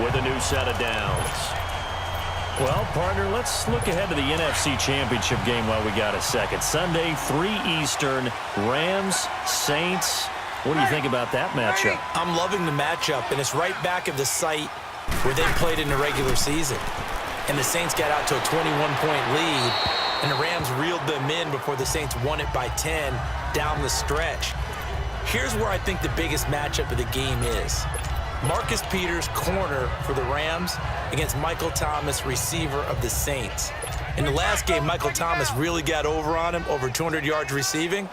with a new set of downs. Well, partner, let's look ahead to the NFC Championship game while we got a second. Sunday, 3 Eastern, Rams, Saints. What do you think about that matchup? I'm loving the matchup, and it's right back at the site where they played in the regular season. And the Saints got out to a 21-point lead, and the Rams reeled them in before the Saints won it by 10 down the stretch. Here's where I think the biggest matchup of the game is. Marcus Peters, corner for the Rams, against Michael Thomas, receiver of the Saints. In the last game, Michael Thomas really got over on him, over 200 yards receiving.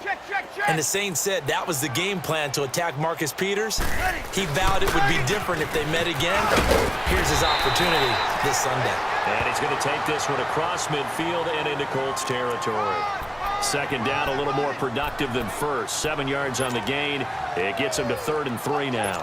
And the Saints said that was the game plan, to attack Marcus Peters. He vowed it would be different if they met again. Here's his opportunity this Sunday. And he's going to take this one across midfield and into Colts territory. Second down, a little more productive than first. 7 yards on the gain. It gets him to 3rd and 3 now.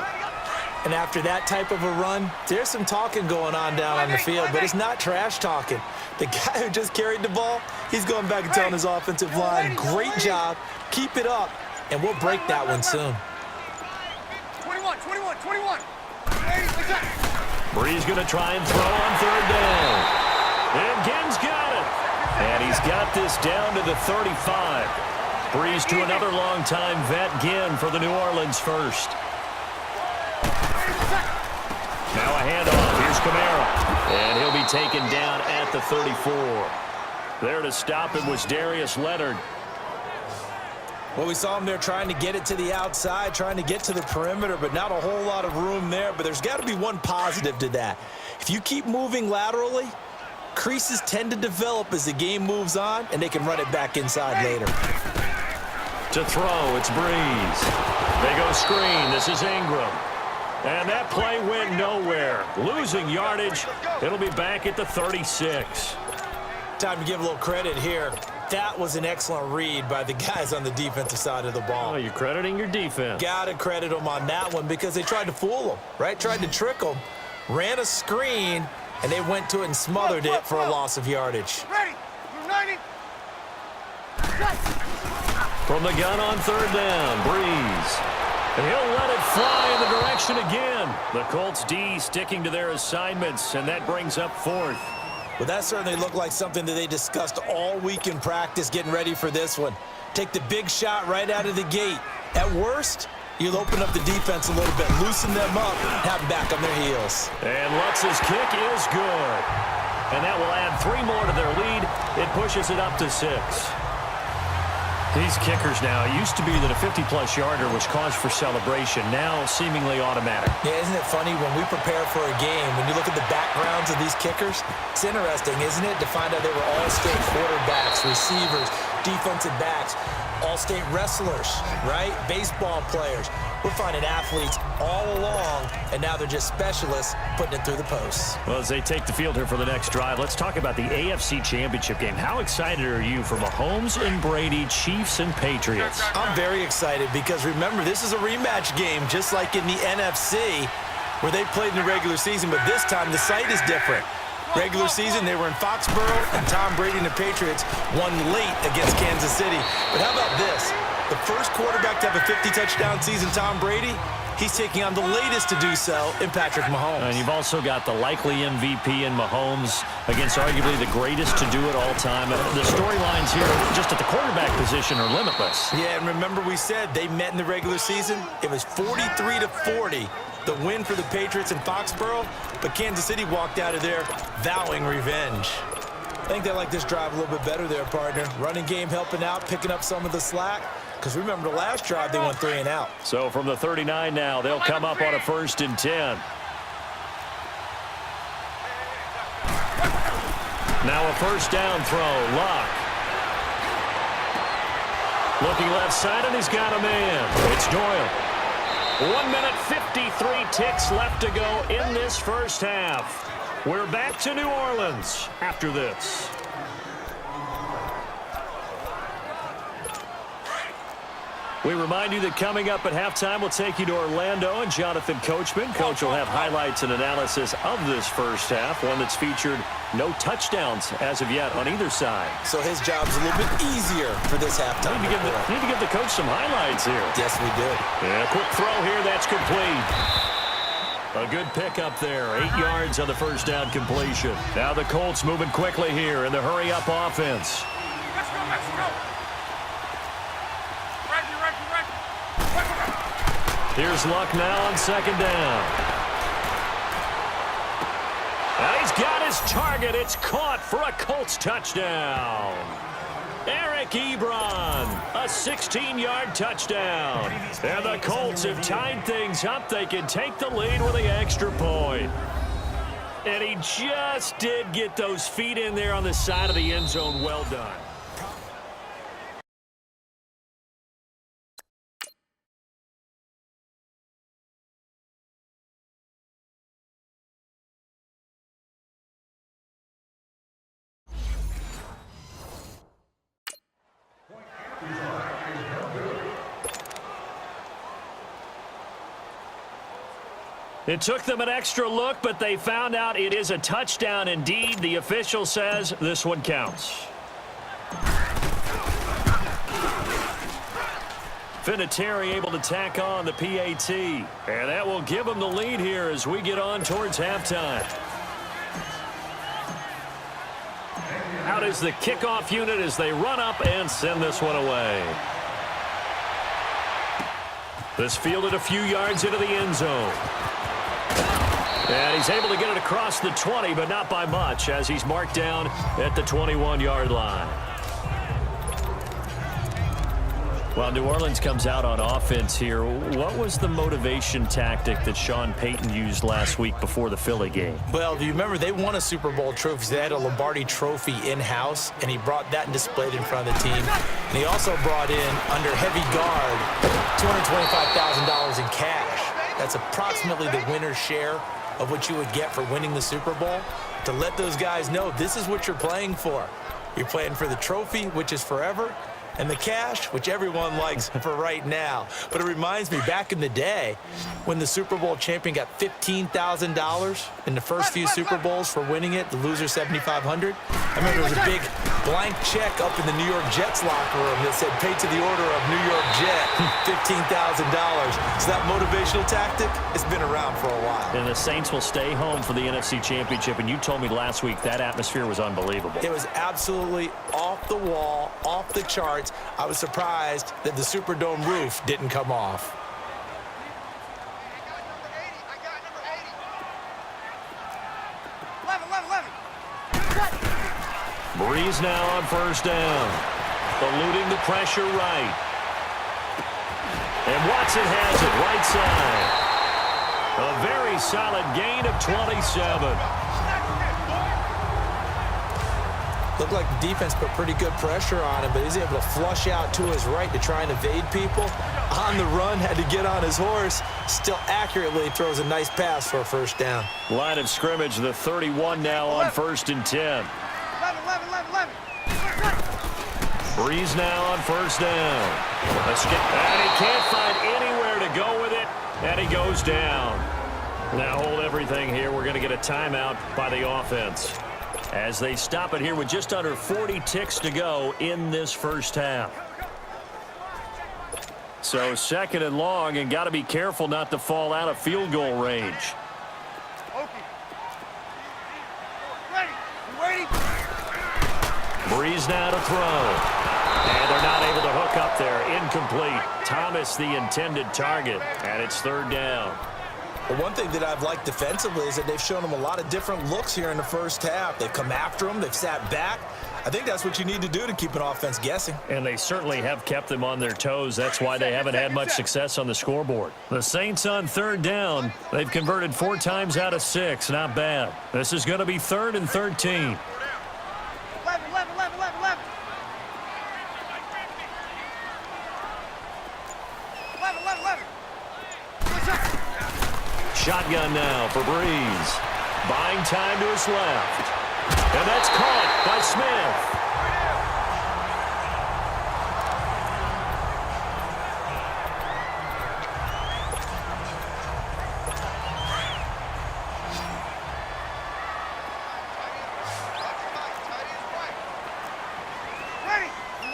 And after that type of a run, there's some talking going on down on the field, but it's not trash talking. The guy who just carried the ball, he's going back and telling his offensive line, great job, keep it up, and we'll break that one soon. 21. Bree's going to try and throw on 3rd down. And Ginn's got it. And he's got this down to the 35. Breeze to another long-time vet, Ginn, for the New Orleans first. Now a handoff. Here's Kamara. And he'll be taken down at the 34. There to stop him was Darius Leonard. Well, we saw him there trying to get it to the outside, trying to get to the perimeter, but not a whole lot of room there. But there's got to be one positive to that. If you keep moving laterally, creases tend to develop as the game moves on, and they can run it back inside later. To throw, it's Breeze. They go screen. This is Ingram. And that play went nowhere. Losing yardage. It'll be back at the 36. Time to give a little credit here. That was an excellent read by the guys on the defensive side of the ball. Oh, you're crediting your defense. Got to credit them on that one because they tried to fool them, right? Tried to trick them. Ran a screen, and they went to it and smothered it for a loss of yardage. Ready. 90. From the gun on 3rd down, Breeze. And he'll let it fly in the direction again. The Colts D sticking to their assignments, and that brings up 4th. Well, that certainly looked like something that they discussed all week in practice getting ready for this one. Take the big shot right out of the gate. At worst, you'll open up the defense a little bit, loosen them up, have them back on their heels. And Lutz's kick is good. And that will add 3 more to their lead. It pushes it up to 6. These kickers now, it used to be that a 50-plus yarder was cause for celebration, now seemingly automatic. Yeah, isn't it funny when we prepare for a game, when you look at the backgrounds of these kickers, it's interesting, isn't it, to find out they were all-state quarterbacks, receivers, defensive backs, all-state wrestlers, right? Baseball players. We're finding athletes all along, and now they're just specialists putting it through the posts. Well, as they take the field here for the next drive, let's talk about the AFC Championship game. How excited are you for Mahomes and Brady, Chiefs and Patriots? I'm very excited because, remember, this is a rematch game, just like in the NFC, where they played in the regular season, but this time the site is different. Regular season, they were in Foxborough, and Tom Brady and the Patriots won late against Kansas City. But how about this? The first quarterback to have a 50-touchdown season, Tom Brady, he's taking on the latest to do so in Patrick Mahomes. And you've also got the likely MVP in Mahomes against arguably the greatest to do it all time. The storylines here just at the quarterback position are limitless. Yeah, and remember we said they met in the regular season? It was 43-40, the win for the Patriots in Foxborough, but Kansas City walked out of there vowing revenge. I think they like this drive a little bit better there, partner. Running game helping out, picking up some of the slack. Because remember, the last drive, they went 3 and out. So from the 39 now, they'll come up on a 1st and 10. Now a 1st down throw, Locke. Looking left side, and he's got a man. It's Doyle. 1 minute, 53 ticks left to go in this first half. We're back to New Orleans after this. We remind you that coming up at halftime, we'll take you to Orlando and Jonathan Coachman. Coach will have highlights and analysis of this first half, one that's featured no touchdowns as of yet on either side. So his job's a little bit easier for this halftime. Need to give the coach some highlights here. Yes, we do. Yeah, quick throw here, that's complete. A good pickup there. 8 yards on the first down completion. Now the Colts moving quickly here in the hurry-up offense. Let's go, let's go. Right. Here's Luck now on second down. And he's got his target. It's caught for a Colts touchdown. Eric Ebron, a 16-yard touchdown. And the Colts have tied things up. They can take the lead with the extra point. And he just did get those feet in there on the side of the end zone. Well done. It took them an extra look, but they found out it is a touchdown indeed. The official says this one counts. Vinatieri able to tack on the PAT. And that will give them the lead here as we get on towards halftime. Out is the kickoff unit as they run up and send this one away. This fielded a few yards into the end zone. And he's able to get it across the 20, but not by much, as he's marked down at the 21-yard line. Well, New Orleans comes out on offense here. What was the motivation tactic that Sean Payton used last week before the Philly game? Well, do you remember they won a Super Bowl trophy? They had a Lombardi trophy in-house, and he brought that and displayed in front of the team. And he also brought in, under heavy guard, $225,000 in cash. That's approximately the winner's share of what you would get for winning the Super Bowl, to let those guys know this is what you're playing for. You're playing for the trophy, which is forever, and the cash, which everyone likes for right now. But it reminds me, back in the day, when the Super Bowl champion got $15,000 in the first few Super Bowls for winning it, the loser $7,500. I remember there was a big blank check up in the New York Jets locker room that said, paid to the order of New York Jet, $15,000. So that motivational tactic, it's been around for a while. And the Saints will stay home for the NFC Championship, and you told me last week that atmosphere was unbelievable. It was absolutely off the wall, off the charts. I was surprised that the Superdome roof didn't come off. I got number 80. 11. Breeze now on first down. Eluding the pressure right. And Watson has it right side. A very solid gain of 27. Looked like the defense put pretty good pressure on him, but he's able to flush out to his right to try and evade people. On the run, had to get on his horse. Still accurately throws a nice pass for a first down. Line of scrimmage, the 31 now on 1st and 10. 11. Breeze now on first down. And he can't find anywhere to go with it, and he goes down. Now hold everything here. We're going to get a timeout by the offense as they stop it here with just under 40 ticks to go in this first half. So second and long, and got to be careful not to fall out of field goal range. Ready. Breeze now to throw. And they're not able to hook up there. Incomplete. Thomas the intended target, and it's third down. Well, one thing that I've liked defensively is that they've shown them a lot of different looks here in the first half. They've come after them. They've sat back. I think that's what you need to do to keep an offense guessing. And they certainly have kept them on their toes. That's why they haven't had much success on the scoreboard. The Saints on third down. They've converted 4 times out of 6. Not bad. This is going to be 3rd and 13. 11. Shotgun now for Breeze. Buying time to his left. And that's caught by Smith.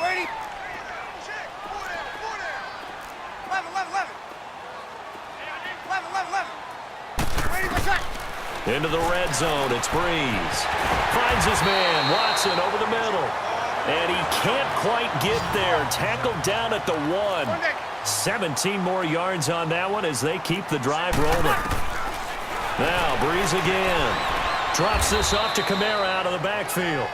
Ready. Check. 4 down. 11. 11. Into the red zone, it's Breeze. Finds his man, Watson, over the middle. And he can't quite get there. Tackled down at the 1. 17 more yards on that one as they keep the drive rolling. Now, Breeze again. Drops this off to Kamara out of the backfield.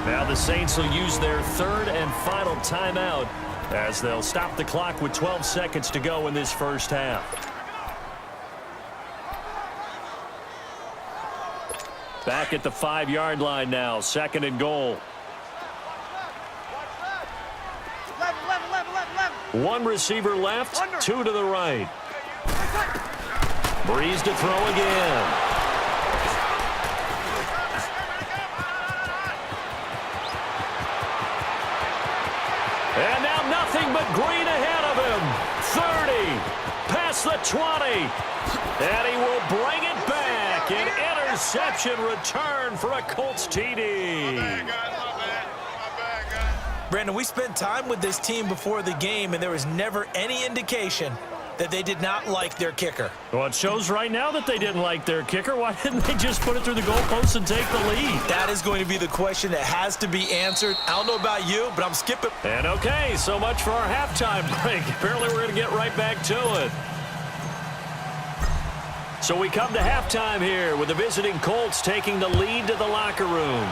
Now the Saints will use their third and final timeout as they'll stop the clock with 12 seconds to go in this first half. Back at the 5-yard line now, 2nd and goal. 11. One receiver left, 2 to the right. Breeze to throw again. And now nothing but green ahead of him. 30, past the 20. And he will bring it back. An interception return for a Colts TD. Brandon, we spent time with this team before the game, and there was never any indication that they did not like their kicker. Well, it shows right now that they didn't like their kicker. Why didn't they just put it through the goalpost and take the lead? That is going to be the question that has to be answered. I don't know about you, but I'm skipping. And okay, so much for our halftime break. Apparently we're going to get right back to it. So we come to halftime here with the visiting Colts taking the lead to the locker room.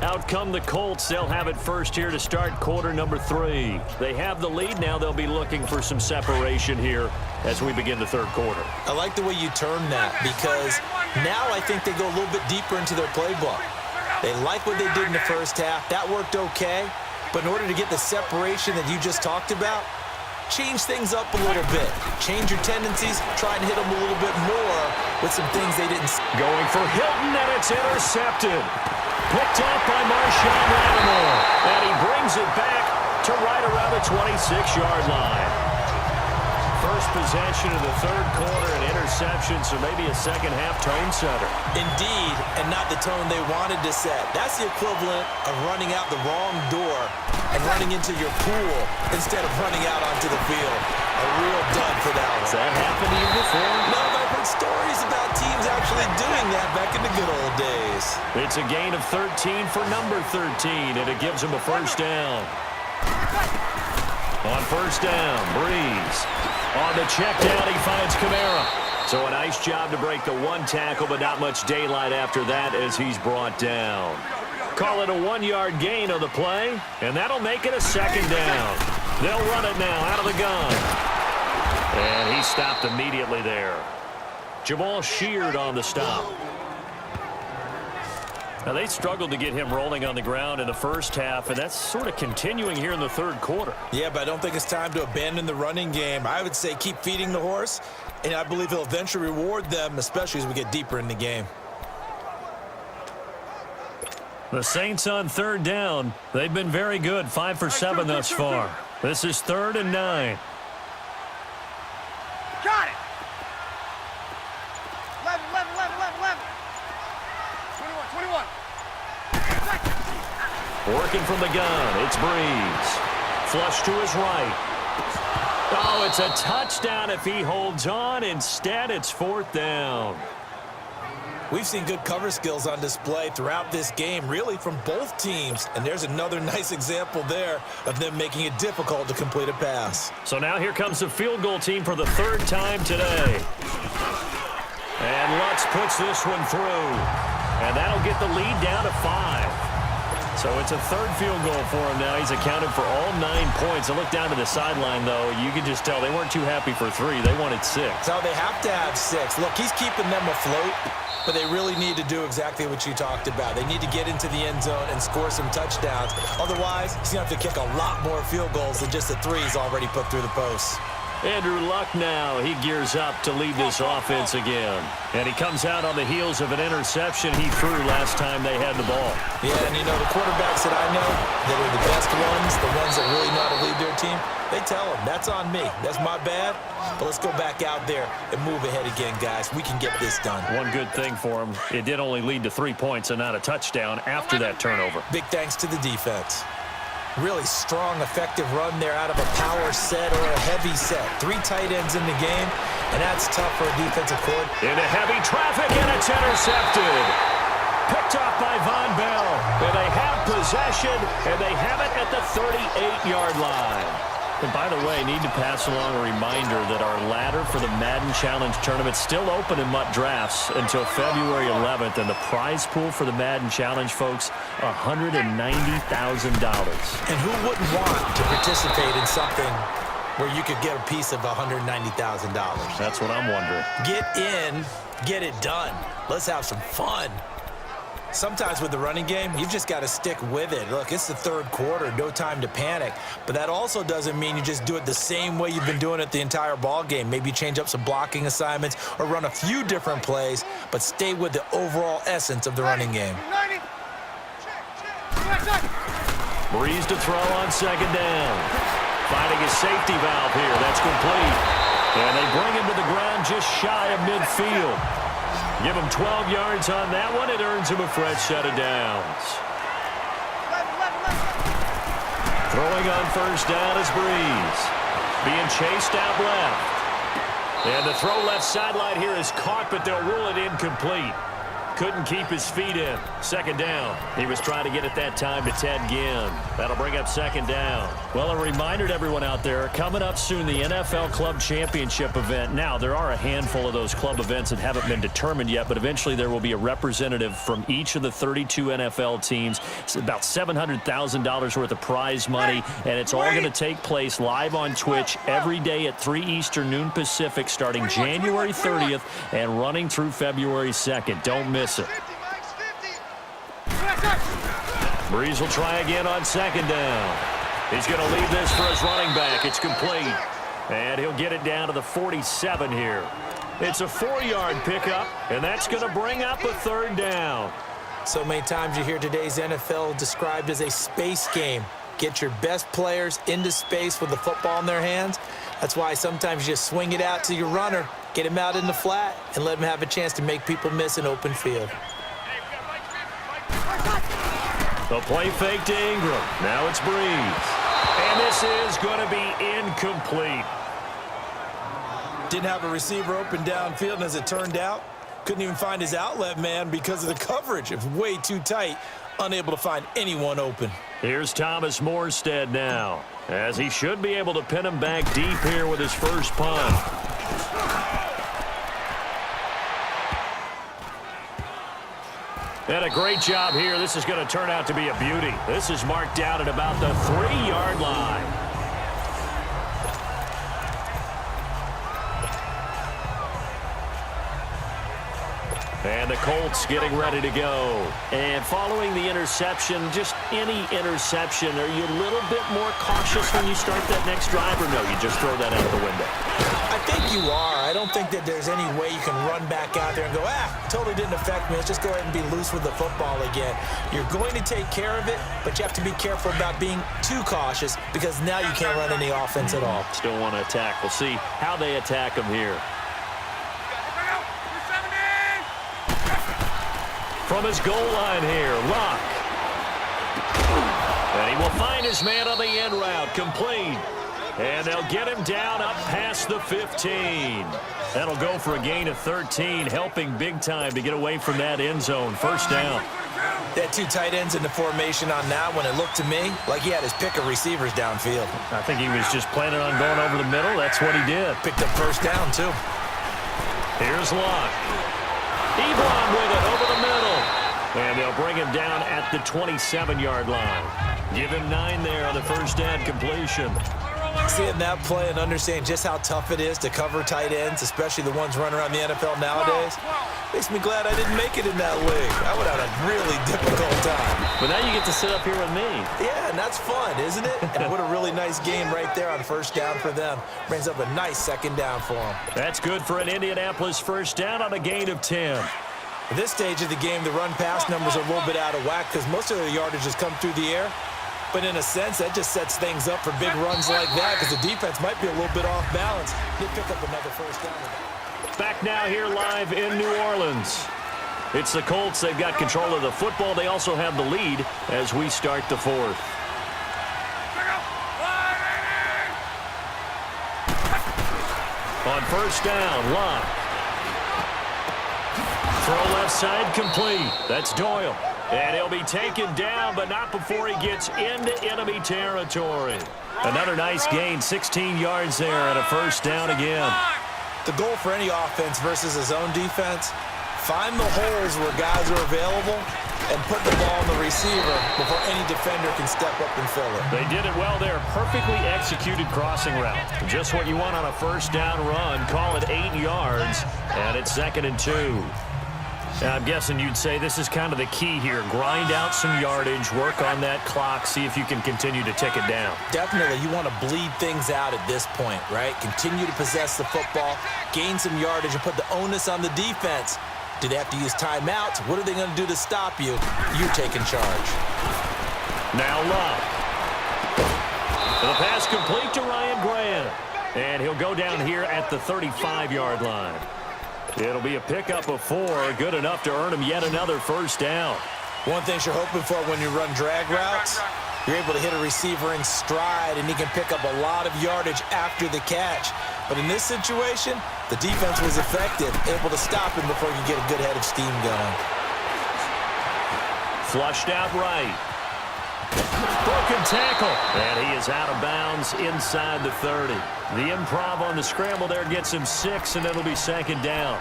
Out come the Colts. They'll have it first here to start quarter number 3. They have the lead. Now they'll be looking for some separation here as we begin the third quarter. I like the way you term that because now I think they go a little bit deeper into their playbook. They like what they did in the first half. That worked okay. But in order to get the separation that you just talked about, change things up a little bit. Change your tendencies. Try and hit them a little bit more with some things they didn't see. Going for Hilton, and it's intercepted. Picked off by Marshawn Lattimore. And he brings it back to right around the 26-yard line. First possession of the third quarter, an interception, so maybe a second-half tone setter. Indeed, and not the tone they wanted to set. That's the equivalent of running out the wrong door and running into your pool instead of running out onto the field. A real dud for that one. Has that happened to you before? No, but I've heard stories about teams actually doing that back in the good old days. It's a gain of 13 for number 13, and it gives him a first down. On first down, Breeze. On the check down, he finds Kamara. So a nice job to break the one tackle, but not much daylight after that as he's brought down. Call it a 1-yard gain on the play, and that'll make it a second down. They'll run it now out of the gun. And he stopped immediately there. Jamal Sheard on the stop. Now, they struggled to get him rolling on the ground in the first half, and that's sort of continuing here in the third quarter. Yeah, but I don't think it's time to abandon the running game. I would say keep feeding the horse, and I believe he'll eventually reward them, especially as we get deeper in the game. The Saints on third down. They've been very good, 5 for 7 thus far. This is 3rd and 9. Got it. 11. 21. Working from the gun, it's Breeze. Flush to his right. Oh, it's a touchdown if he holds on. Instead, it's 4th down. We've seen good cover skills on display throughout this game, really from both teams. And there's another nice example there of them making it difficult to complete a pass. So now here comes the field goal team for the 3rd time today. And Lutz puts this one through. And that'll get the lead down to 5. So it's a 3rd field goal for him now. He's accounted for all 9 points. I look down to the sideline, though. You can just tell they weren't too happy for 3. They wanted 6. So they have to have 6. Look, he's keeping them afloat, but they really need to do exactly what you talked about. They need to get into the end zone and score some touchdowns. Otherwise, he's going to have to kick a lot more field goals than just the 3 he's already put through the posts. Andrew Luck now, he gears up to lead this offense again. And he comes out on the heels of an interception he threw last time they had the ball. Yeah, and you know, the quarterbacks that I know that are the best ones, the ones that really know how to lead their team, they tell them, that's on me. That's my bad. But let's go back out there and move ahead again, guys. We can get this done. One good thing for him, it did only lead to 3 points and not a touchdown after that turnover. Big thanks to the defense. Really strong, effective run there out of a power set or a heavy set. 3 tight ends in the game, and that's tough for a defensive coordinator. Into heavy traffic, and it's intercepted. Picked off by Von Bell. And they have possession, and they have it at the 38-yard line. And by the way, need to pass along a reminder that our ladder for the Madden Challenge tournament is still open in MUT Drafts until February 11th. And the prize pool for the Madden Challenge, folks, $190,000. And who wouldn't want to participate in something where you could get a piece of $190,000? That's what I'm wondering. Get in, get it done. Let's have some fun. Sometimes with the running game, you've just got to stick with it. Look, it's the third quarter, no time to panic. But that also doesn't mean you just do it the same way you've been doing it the entire ball game. Maybe change up some blocking assignments or run a few different plays, but stay with the overall essence of the running game. Breeze to throw on second down. Finding a safety valve here. That's complete. And they bring him to the ground just shy of midfield. Give him 12 yards on that one. It earns him a fresh set of downs. Throwing on first down is Breeze. Being chased out left. And the throw left sideline here is caught, but they'll rule it incomplete. Couldn't keep his feet in. Second down. He was trying to get it that time to Ted Ginn. That'll bring up second down. Well, a reminder to everyone out there, coming up soon, the NFL Club Championship event. Now, there are a handful of those club events that haven't been determined yet, but eventually there will be a representative from each of the 32 NFL teams. It's about $700,000 worth of prize money, and it's all going to take place live on Twitch every day at 3 Eastern, noon Pacific, starting January 30th and running through February 2nd. Don't miss it. Breeze will try again on second down. He's going to leave this for his running back. It's complete. And he'll get it down to the 47 here. It's a 4-yard pickup, and that's going to bring up a third down. So many times you hear today's NFL described as a space game. Get your best players into space with the football in their hands. That's why sometimes you just swing it out to your runner, get him out in the flat, and let him have a chance to make people miss an open field. The play fake to Ingram. Now it's Breeze. And this is going to be incomplete. Didn't have a receiver open downfield, and as it turned out, couldn't even find his outlet man because of the coverage. It was way too tight, unable to find anyone open. Here's Thomas Morstead now, as he should be able to pin him back deep here with his first punt. And a great job here. This is going to turn out to be a beauty. This is marked down at about the 3-yard line. And the Colts getting ready to go. And following the interception, just any interception, are you a little bit more cautious when you start that next drive, or no, you just throw that out the window? I think you are. I don't think that there's any way you can run back out there and go, totally didn't affect me. Let's just go ahead and be loose with the football again. You're going to take care of it, but you have to be careful about being too cautious because now you can't run any offense at all. Still want to attack. We'll see how they attack him here. From his goal line here, Luck. And he will find his man on the end route, complete. And they'll get him down up past the 15. That'll go for a gain of 13, helping big time to get away from that end zone. First down. They had 2 tight ends in the formation on that one. It looked to me like he had his pick of receivers downfield. I think he was just planning on going over the middle. That's what he did. Picked up first down, too. Here's Luck. Ebron with it over the middle. And they'll bring him down at the 27-yard line. Give him 9 there on the first down completion. Seeing that play and understanding just how tough it is to cover tight ends, especially the ones running around the NFL nowadays, makes me glad I didn't make it in that league. I would have had a really difficult time. But now you get to sit up here with me. Yeah, and that's fun, isn't it? And what a really nice game right there on first down for them. Brings up a nice second down for them. That's good for an Indianapolis first down on a gain of 10. At this stage of the game, the run-pass numbers are a little bit out of whack because most of the yardage has come through the air. But in a sense, that just sets things up for big runs like that because the defense might be a little bit off balance. They pick up another first down. Back now here live in New Orleans. It's the Colts. They've got control of the football. They also have the lead as we start the fourth. On first down, Love. Throw left side complete. That's Doyle. And he'll be taken down, but not before he gets into enemy territory. Another nice gain, 16 yards there and a first down again. The goal for any offense versus a zone defense, find the holes where guys are available and put the ball on the receiver before any defender can step up and fill it. They did it well there. Perfectly executed crossing route. Just what you want on a first down run. Call it 8 yards, and it's 2nd and 2. Now, I'm guessing you'd say this is kind of the key here. Grind out some yardage, work on that clock, see if you can continue to tick it down. Definitely, you want to bleed things out at this point, right? Continue to possess the football, gain some yardage, and put the onus on the defense. Do they have to use timeouts? What are they going to do to stop you? You're taking charge. Now Love. The pass complete to Ryan Graham. And he'll go down here at the 35-yard line. It'll be a pickup of 4, good enough to earn him yet another first down. One thing you're hoping for when you run drag routes, you're able to hit a receiver in stride, and he can pick up a lot of yardage after the catch. But in this situation, the defense was effective, able to stop him before you get a good head of steam going. Flushed out right. Broken tackle. And he is out of bounds inside the 30. The improv on the scramble there gets him 6, and it'll be 2nd down.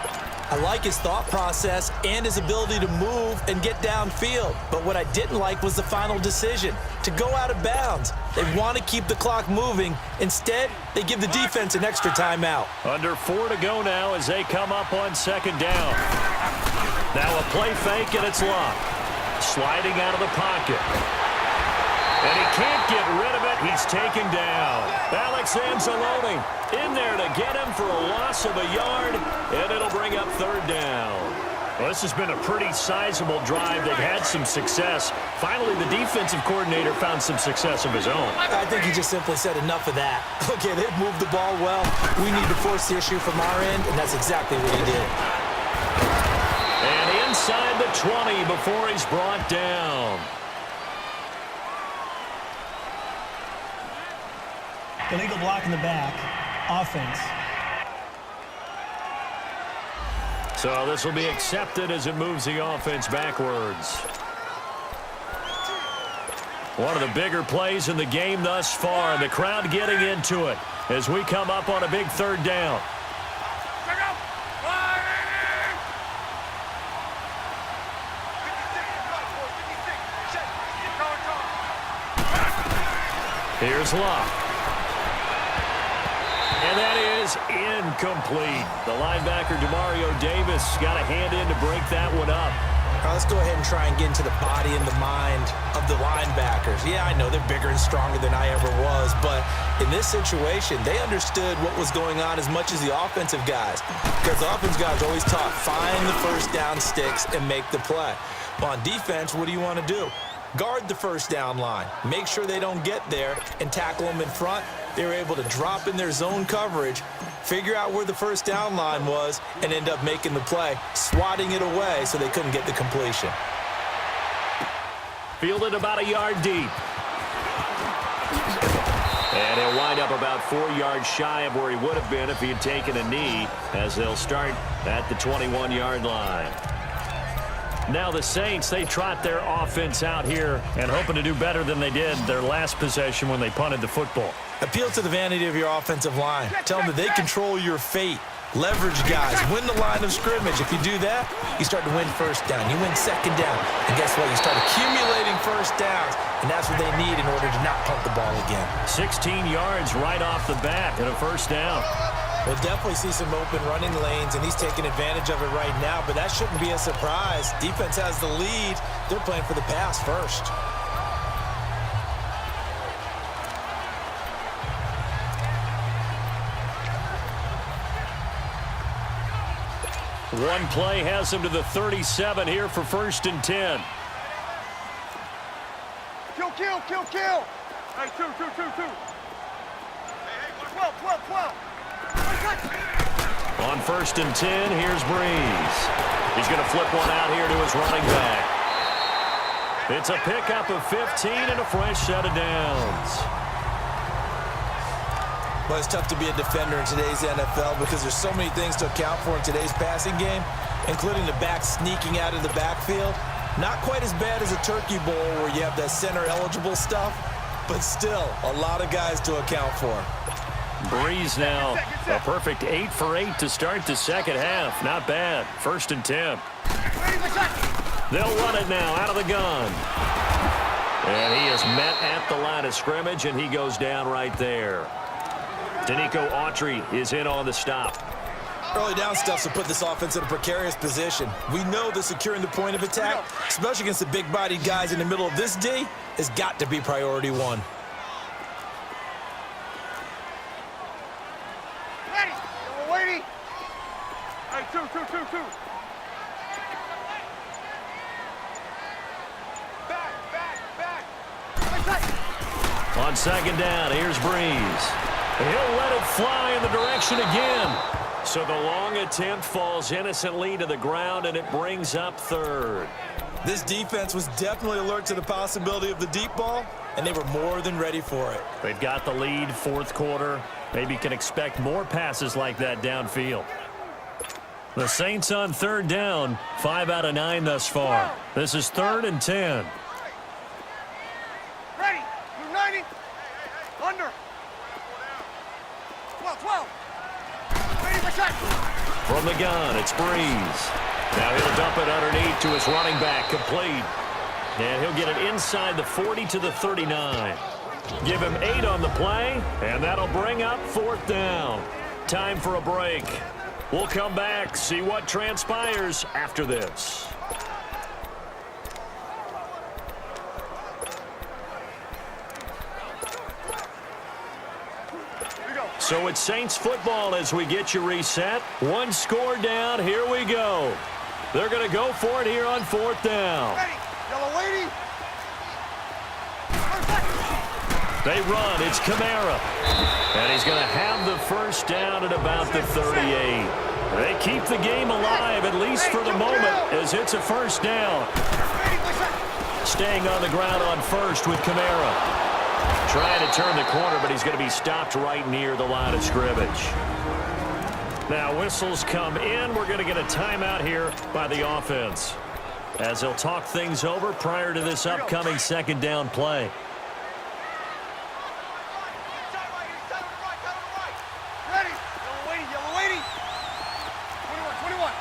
I like his thought process and his ability to move and get downfield. But what I didn't like was the final decision, to go out of bounds. They want to keep the clock moving. Instead, they give the defense an extra timeout. Under 4 to go now as they come up on 2nd down. Now a play fake, and it's Love. Sliding out of the pocket. And he can't get rid of it. He's taken down. Alex Anzalone in there to get him for a loss of a yard, and it'll bring up 3rd down. Well, this has been a pretty sizable drive. They've had some success. Finally, the defensive coordinator found some success of his own. I think he just simply said enough of that. Okay, they've moved the ball well. We need to force the issue from our end, and that's exactly what he did. And inside the 20 before he's brought down. Illegal block in the back. Offense. So this will be accepted as it moves the offense backwards. One of the bigger plays in the game thus far. The crowd getting into it as we come up on a big 3rd down. Here's Love. And that is incomplete. The linebacker, Demario Davis, got a hand in to break that one up. All right, let's go ahead and try and get into the body and the mind of the linebackers. Yeah, I know they're bigger and stronger than I ever was, but in this situation, they understood what was going on as much as the offensive guys. Because the offensive guys always taught, find the first down sticks and make the play. Well, on defense, what do you want to do? Guard the first down line. Make sure they don't get there and tackle them in front. They were able to drop in their zone coverage, figure out where the first down line was, and end up making the play, swatting it away so they couldn't get the completion. Fielded about a yard deep. And he'll wind up about 4 yards shy of where he would have been if he had taken a knee, as they'll start at the 21-yard line. Now the Saints, they trot their offense out here and hoping to do better than they did their last possession when they punted the football. Appeal to the vanity of your offensive line. Tell them that they control your fate. Leverage guys. Win the line of scrimmage. If you do that, you start to win first down. You win 2nd down. And guess what? You start accumulating first downs. And that's what they need in order to not punt the ball again. 16 yards right off the bat and a first down. We'll definitely see some open running lanes, and he's taking advantage of it right now, but that shouldn't be a surprise. Defense has the lead. They're playing for the pass first. One play has him to the 37 here for 1st and 10. Kill. Hey, two. Hey, 12. On 1st and 10, here's Breeze. He's going to flip one out here to his running back. It's a pickup of 15 and a fresh set of downs. Well, it's tough to be a defender in today's NFL because there's so many things to account for in today's passing game, including the back sneaking out of the backfield. Not quite as bad as a turkey bowl where you have that center-eligible stuff, but still a lot of guys to account for. Breeze now, a perfect 8 for 8 to start the second half. Not bad. 1st and 10. They'll run it now out of the gun. And he is met at the line of scrimmage, and he goes down right there. Danico Autry is in on the stop. Early down stuff to put this offense in a precarious position. We know that securing the point of attack, especially against the big-bodied guys in the middle of this D, has got to be priority one. Ready. Waiting. Hey, two. Back. On second down, here's Breeze. He'll let it fly in the direction again. So the long attempt falls innocently to the ground, and it brings up 3rd. This defense was definitely alert to the possibility of the deep ball, and they were more than ready for it. They've got the lead, 4th quarter. Maybe can expect more passes like that downfield. The Saints on 3rd down, 5 out of 9 thus far. This is 3rd and 10. Ready. 90. Under. 12. 80%. From the gun, it's Breeze. Now he'll dump it underneath to his running back, complete. And he'll get it inside the 40 to the 39. Give him 8 on the play, and that'll bring up 4th down. Time for a break. We'll come back, see what transpires after this. So it's Saints football as we get you reset. 1 score down. Here we go. They're going to go for it here on 4th down. Ready. Yellow lady. They run. It's Kamara. And he's going to have the 1st down at about the 38. They keep the game alive, at least for the moment, as it's a 1st down. Staying on the ground on 1st with Kamara. Trying to turn the corner, but he's going to be stopped right near the line of scrimmage. Now whistles come in. We're going to get a timeout here by the offense, as they'll talk things over prior to this upcoming 2nd down play. Ready. Yellow lady. 21.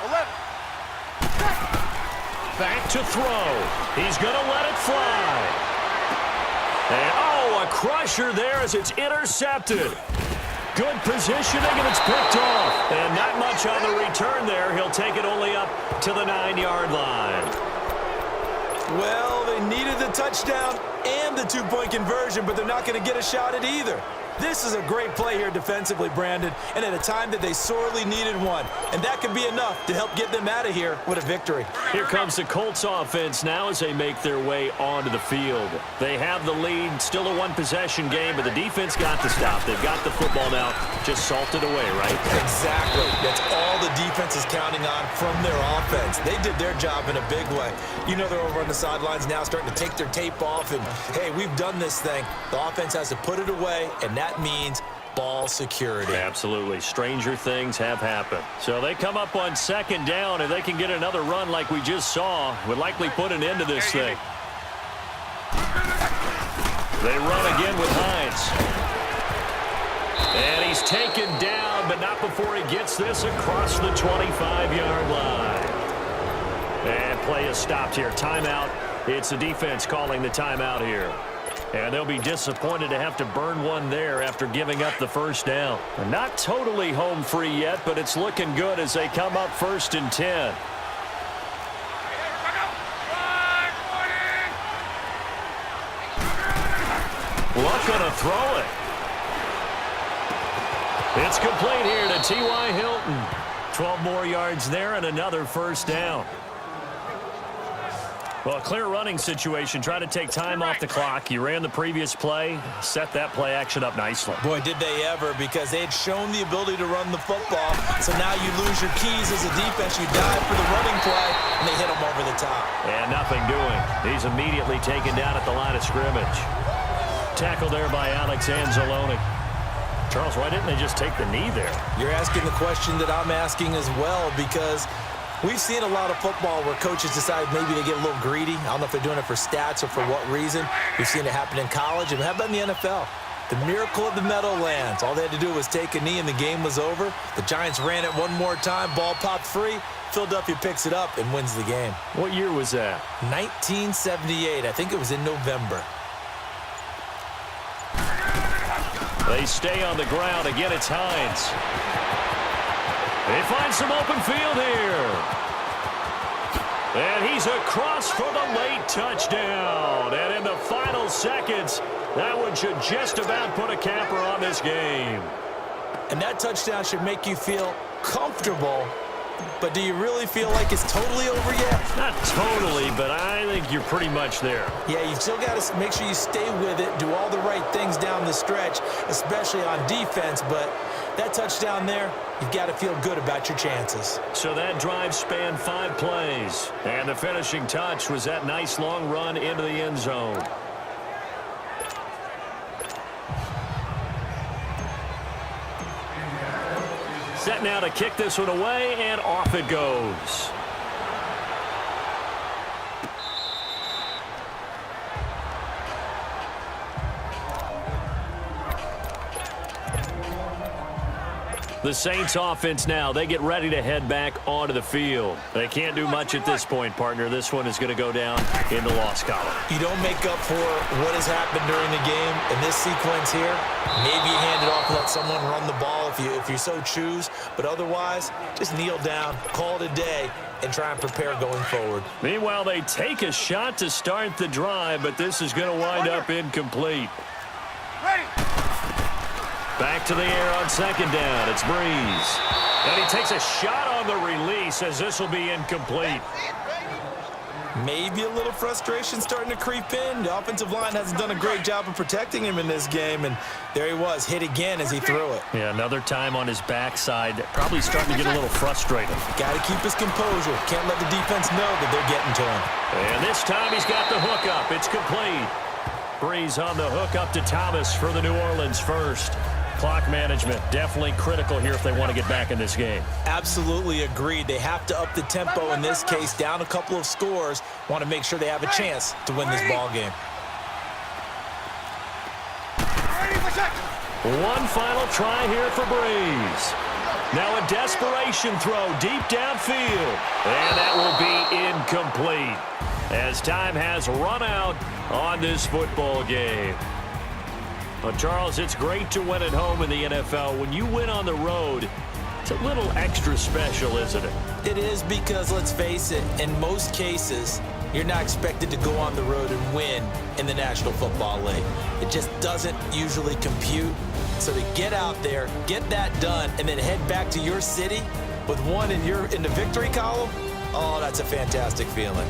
11. Back to throw. He's going to let it fly. And, a crusher there as it's intercepted. Good positioning, and it's picked off. And not much on the return there. He'll take it only up to the 9-yard line. Well, they needed the touchdown and the 2-point conversion, but they're not going to get a shot at either. This is a great play here defensively, Brandon, and at a time that they sorely needed one. And that could be enough to help get them out of here with a victory. Here comes the Colts offense now as they make their way onto the field. They have the lead, still a 1-possession game, but the defense got the stop. They've got the football now, just salted away, right? Exactly. That's all the defense is counting on from their offense. They did their job in a big way. You know they're over on the sidelines now starting to take their tape off, and, hey, we've done this thing. The offense has to put it away, and that means ball security. Absolutely. Stranger things have happened. So they come up on 2nd down, and they can get another run like we just saw. Would likely put an end to this thing. They run again with Hines. And he's taken down, but not before he gets this across the 25-yard line. And play is stopped here. Timeout. It's the defense calling the timeout here. And they'll be disappointed to have to burn one there after giving up the 1st down. Not totally home free yet, but it's looking good as they come up 1st and 10. Luck gonna throw it. It's complete here to T.Y. Hilton. 12 more yards there and another 1st down. Well, a clear running situation. Try to take time off the clock. You ran the previous play, set that play action up nicely. Boy, did they ever, because they had shown the ability to run the football. So now you lose your keys as a defense. You dive for the running play, and they hit him over the top. And nothing doing. He's immediately taken down at the line of scrimmage. tackle there by Alex Anzalone. Charles, why didn't they just take the knee there? You're asking the question that I'm asking as well, because we've seen a lot of football where coaches decide maybe they get a little greedy. I don't know if they're doing it for stats or for what reason. We've seen it happen in college, and how about in the NFL? The miracle of the Meadowlands. All they had to do was take a knee, and the game was over. The Giants ran it one more time. Ball popped free. Philadelphia picks it up and wins the game. What year was that? 1978. I think it was in November. They stay on the ground. Again, it's Hines. They find some open field here. And he's across for the late touchdown. And in the final seconds, that one should just about put a capper on this game. And that touchdown should make you feel comfortable. But do you really feel like it's totally over yet? Not totally, but I think you're pretty much there. Yeah, you've still got to make sure you stay with it, do all the right things down the stretch, especially on defense. But that touchdown there, you've got to feel good about your chances. So that drive spanned 5 plays. And the finishing touch was that nice long run into the end zone. Set now to kick this one away, and off it goes. The Saints offense now, they get ready to head back onto the field. They can't do much at this point, partner. This one is going to go down in the loss column. You don't make up for what has happened during the game in this sequence here. Maybe you hand it off and let someone run the ball if you so choose. But otherwise, just kneel down, call it a day, and try and prepare going forward. Meanwhile, they take a shot to start the drive, but this is going to wind up incomplete. Ready. Back to the air on second down. It's Breeze. And he takes a shot on the release as this will be incomplete. Maybe a little frustration starting to creep in. The offensive line hasn't done a great job of protecting him in this game, and there he was, hit again as he threw it. Yeah, another time on his backside. Probably starting to get a little frustrated. Got to keep his composure. Can't let the defense know that they're getting to him. And this time he's got the hook up. It's complete. Breeze on the hook up to Thomas for the New Orleans first. Clock management definitely critical here if they want to get back in this game. Absolutely agreed. They have to up the tempo in this case, down a couple of scores. Want to make sure they have a chance to win this ball game. One final try here for Breeze. Now a desperation throw deep downfield. And that will be incomplete as time has run out on this football game. Well, Charles, it's great to win at home in the NFL. When you win on the road, it's a little extra special, isn't it? It is, because, let's face it, in most cases, you're not expected to go on the road and win in the National Football League. It just doesn't usually compute. So to get out there, get that done, and then head back to your city with one in the victory column, oh, that's a fantastic feeling.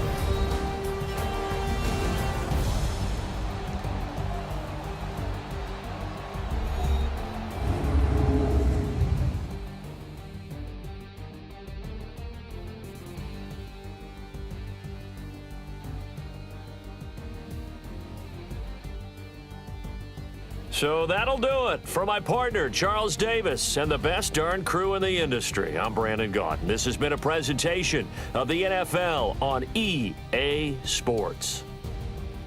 So that'll do it for my partner, Charles Davis, and the best darn crew in the industry. I'm Brandon Gaunt. This has been a presentation of the NFL on EA Sports.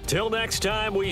Till next time, we